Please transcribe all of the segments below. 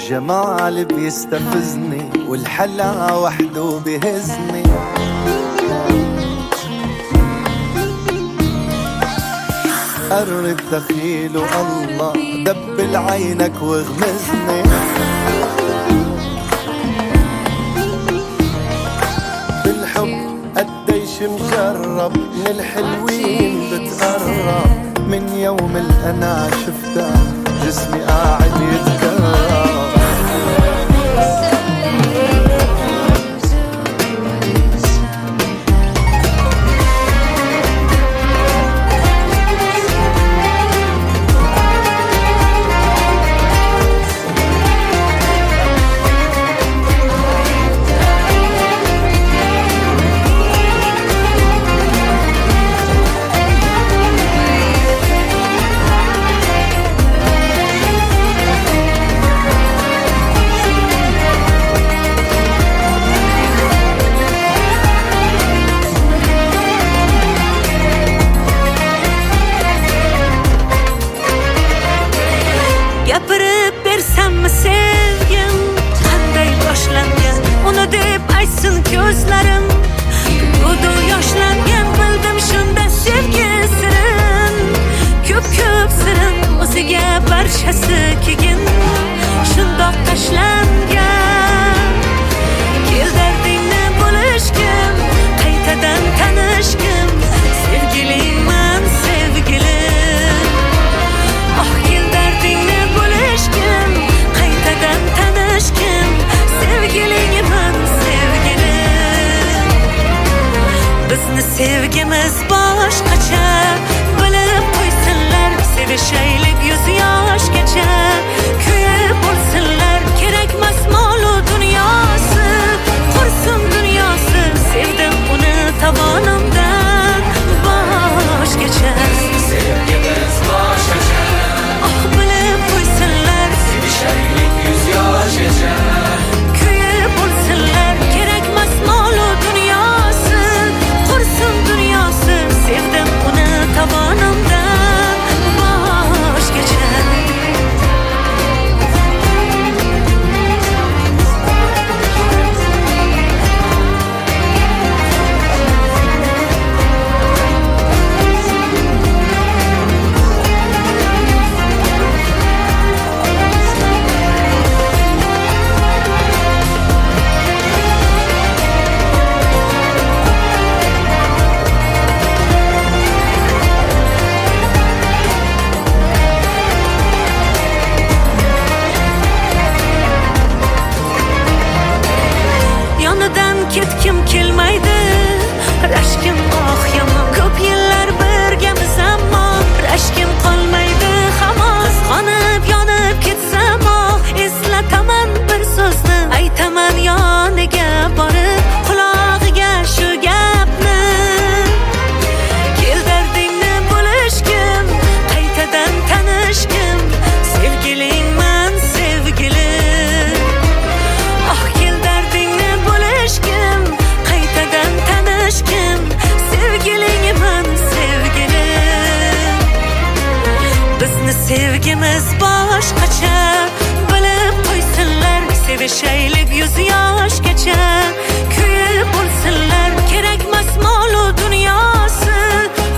الجمال بيستفزني والحلا وحده بيهزني. قرب دخيل والله دبل عينك واغمزني. بالحب قديش مجرب من الحلوين بتقرب، من يوم الأنا شفتها جسمي قاعد يتكرر. Yapırıp versem mi sevgim, qanday boshlangan uni deb aytsin ko'zlarim. Ko'du yoshlangan bildim shunda sevgi sirin, ko'p sirin o'ziga barchasi kegin shundoq tashlangan. Kel dardingni bo'lishgim, qaytadan tanishgim, sevgilingman sevgilim. Oh kel dardingni bo'lishgim, qaytadan tanishgim, sevgilingman sevgilim. Bizni sevgimiz boshqacha, bilib qo'ysinlar, sevishaylik 100 yoshgacha. Kuyib bo'lsinlar, kerakmas mol-u dunyosi, qursin dunyosi, sevdim uni tovonimdan boshgacha. Sevgimiz boshqacha, Oh bilib qo'ysinlar, sevishaylik 100 yoshgacha. kuyib bo'lsinlar, kerakmas mol-u dunyosi, qursin dunyosi, sevdim uni tovonimdan boshgacha. Yonidan ketkim kelmaydi, rashkim oh yomon. Ko'p yillar birgamiz ammo rashkim qolmaydi hamon. Qonib yonib ketsam eslataman bir so'zni, aytaman yoniga borib qulog'iga shu gapni. Kel dardingni bo'lishgim, qaytadan tanishgim, sevgilingman sevgilim. Oh kel dardingni bo'lishgim, qaytadan tanishgim, sevgilingman sevgilim. Bizni sevgimiz boshqacha, bilib qo'ysinlar, sevishaylik 100 yoshgacha. Kuyib bo'lsinlar, kerakmas mol-u dunyosi,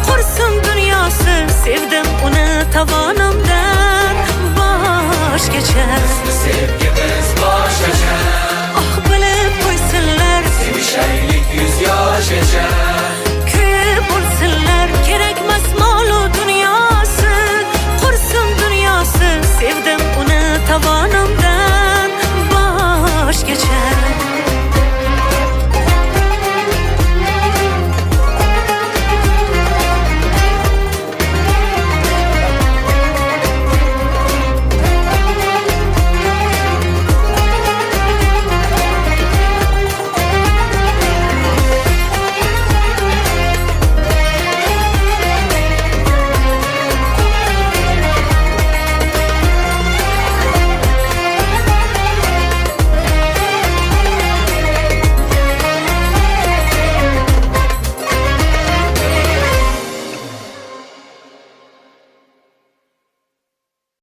qursin dunyosi, sevdim uni tovonimdan boshgacha. Sevgi